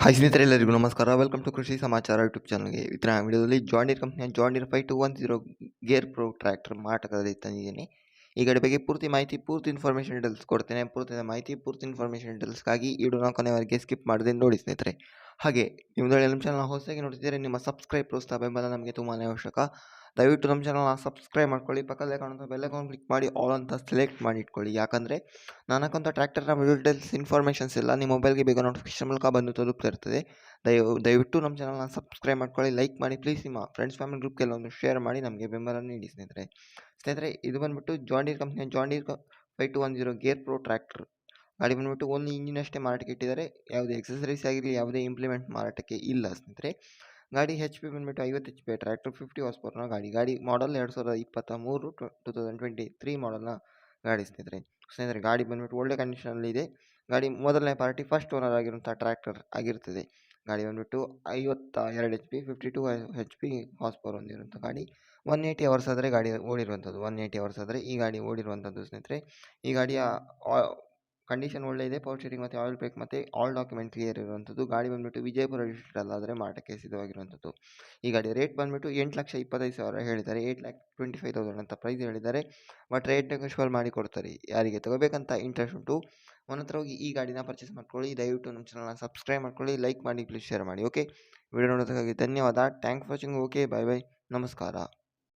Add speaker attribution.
Speaker 1: Hi ಸ್ನೇಹಿತರೆ, ಎಲ್ಲರಿಗೂ ನಮಸ್ಕಾರ. ವೆಲ್ಕಮ್ ಟು ಕೃಷಿ ಸಮಾಚಾರ ಯೂಟ್ಯೂಬ್ ಚಾನಲ್ಗೆ. ಇದರ ವಿಡಿಯೋದಲ್ಲಿ ಜಾನ್ ಡೀರ್ ಕಂಪ್ನಿಯ John Deere 5210 gear pro tractor ಮಾರಾಟದಲ್ಲಿ ತಂದಿದ್ದೀನಿ. ಈ ಗಾಡಿ ಬಗ್ಗೆ ಪೂರ್ತಿ ಮಾಹಿತಿ, ಪೂರ್ತಿ ಇನ್ಫಾರ್ಮೇಷನ್ ಡೀಟೇಲ್ಸ್ ಕೊಡ್ತೇನೆ. ಪೂರ್ತಿ ಮಾಹಿತಿ, ಪೂರ್ತಿ ಇನ್ಫಾರ್ಮೇಷನ್ ಡೀಟೇಲ್ಸ್ಗಾಗಿ ಈ ವಿಡಿಯೋನ ಕೊನೆವರೆಗೆ ಸ್ಕಿಪ್ ಮಾಡದೆ ನೋಡಿ ಸ್ನೇಹಿತರೆ. ಹಾಗೆ ನಿಮ್ಮದು ನಮ್ಮ ಚಾನಲ್ ಹೊಸದಾಗಿ ನೋಡ್ತಿದ್ದರೆ ನಿಮ್ಮ ಸಬ್ಸ್ಕ್ರೈಬ್ ಪ್ರೋತ್ಸಾಹ ಬೆಂಬಲ ನಮಗೆ ತುಂಬಾ ಅವಶ್ಯಕ. ದಯವಿಟ್ಟು ನಮ್ಮ ಚಾನಲ್ನ ಸಬ್ಸ್ಕ್ರೈಬ್ ಮಾಡ್ಕೊಳ್ಳಿ. ಪಕ್ಕದಲ್ಲೇ ಕಾಣುವಂಥ ಬೆಲ್ ಐಕಾನ್ ಕ್ಲಿಕ್ ಮಾಡಿ ಆಲ್ ಅಂತ ಸೆಲೆಕ್ಟ್ ಮಾಡಿ ಇಟ್ಕೊಳ್ಳಿ. ಯಾಕಂದರೆ ನಾನು ಹಾಕುವಂಥ ಟ್ರ್ಯಾಕ್ಟರ್ನ ಡೀಟೇಲ್ಸ್ ಇನ್ಫಾರ್ಮೇಷನ್ಸ್ ಎಲ್ಲ ನಿಮ್ಮ ಮೊಬೈಲ್ಗೆ ಬೇಗ ನೋಟಿಫಿಕೇಶನ್ ಮೂಲಕ ಬಂದು ತಲುಪ್ತಾ ಇರ್ತದೆ. ದಯವಿಟ್ಟು ನಮ್ಮ ಚಾನಲ್ನ ಸಬ್ಸ್ಕ್ರೈಬ್ ಮಾಡ್ಕೊಳ್ಳಿ, ಲೈಕ್ ಮಾಡಿ. ಪ್ಲೀಸ್ ನಿಮ್ಮ ಫ್ರೆಂಡ್ಸ್ ಫ್ಯಾಮಿಲಿ ಗ್ರೂಪ್ಗೆಲ್ಲ ಒಂದು ಶೇರ್ ಮಾಡಿ ನಮಗೆ ಬೆಂಬಲ ನೀಡಿ ಸ್ನೇಹಿತರೆ. ಇದು ಬಂದುಬಿಟ್ಟು ಜಾನ್ ಡೀರ್ ಕಂಪ್ನಿಯ John Deere 5210 gear pro tractor. ಗಾಡಿ ಬಂದುಬಿಟ್ಟು ಓನ್ಲಿ ಇಂಜಿನ್ ಅಷ್ಟೇ ಮಾರಾಟಕ್ಕೆ ಇಟ್ಟಿದ್ದಾರೆ. ಯಾವುದೇ ಎಕ್ಸಸರೀಸ್ ಆಗಿರಲಿ, ಯಾವುದೇ ಇಂಪ್ಲಿಮೆಂಟ್ ಮಾರಾಟಕ್ಕೆ ಇಲ್ಲ ಸ್ನೇಹಿತರೆ. ಗಾಡಿ HP ಬಂದುಬಿಟ್ಟು 50 HP ಟ್ರ್ಯಾಕ್ಟರ್, 50 ಹಾರ್ಸ್ ಪವರ್ನ ಗಾಡಿ ಮಾಡೆಲ್ 2023 2023 ಮಾಡೆಲ್ನ ಗಾಡಿ ಸ್ನೇಹಿತರೆ. ಗಾಡಿ ಬಂದುಬಿಟ್ಟು ಒಳ್ಳೆ ಕಂಡೀಷನಲ್ಲಿ ಇದೆ. ಗಾಡಿ ಮೊದಲನೇ ಪಾರ್ಟಿ ಫಸ್ಟ್ ಓನರ್ ಆಗಿರುವಂಥ ಟ್ರ್ಯಾಕ್ಟರ್ ಆಗಿರ್ತದೆ. ಗಾಡಿ ಬಂದುಬಿಟ್ಟು 52 HP 52 HP ಹಾರ್ಸ್ ಪವರ್ ಹೊಂದಿರುವಂಥ ಗಾಡಿ. 180 ಅವರ್ಸ್ ಆದರೆ ಗಾಡಿ ಓಡಿರುವಂಥದ್ದು. 180 ಅವರ್ಸ್ ಆದರೆ ಈ ಗಾಡಿ ಓಡಿರುವಂಥದ್ದು ಸ್ನೇಹಿತರೆ. ಈ ಗಾಡಿಯ ಕಂಡೀಷನ್ ಒಳ್ಳೆ ಇದೆ. ಪವರ್ ಸ್ಟೀರಿಂಗ್ ಮತ್ತು ಆಯಿಲ್ ಬ್ರೇಕ್ ಮತ್ತು ಆಲ್ ಡಾಕ್ಯುಮೆಂಟ್ ಕ್ಲಿಯರ್ ಇರುವಂಥದ್ದು. ಗಾಡಿ ಬಂದುಬಿಟ್ಟು ವಿಜಯಪುರ ಡಿಸ್ಟ್ರಿಕ್ಟ್ ಅಲ್ಲಾದರೆ ಮಾರಾಟಕ್ಕೆ ಸಿದ್ಧವಾಗಿರುವಂಥದ್ದು. ಈ ಗಾಡಿ ರೇಟ್ ಬಂದುಬಿಟ್ಟು 8,25,000 ಹೇಳಿದ್ದಾರೆ. 8,25,000 ಅಂತ ಪ್ರೈಸ್ ಹೇಳಿದ್ದಾರೆ. ಬಟ್ ರೇಟ್ ನೆಗೋಷಿಯಬಲ್ ಮಾಡಿ ಕೊಡ್ತಾರೆ. ಯಾರಿಗೆ ತಗೋಬೇಕಂತ ಇಂಟ್ರೆಸ್ಟ್ ಉಂಟು ನನ್ನ ಹತ್ರ ಹೋಗಿ ಈ ಗಾಡಿನ ಪರ್ಚೇಸ್ ಮಾಡ್ಕೊಳ್ಳಿ. ದಯವಿಟ್ಟು ನಮ್ಮ ಚಾನಲ್ನ ಸಬ್ಸ್ಕ್ರೈಬ್ ಮಾಡ್ಕೊಳ್ಳಿ, ಲೈಕ್ ಮಾಡಿ, ಪ್ಲೀಸ್ ಶೇರ್ ಮಾಡಿ. ಓಕೆ, ವಿಡಿಯೋ ನೋಡೋದಕ್ಕಾಗಿ ಧನ್ಯವಾದ. Thanks for watching. Okay, bye bye, ನಮಸ್ಕಾರ.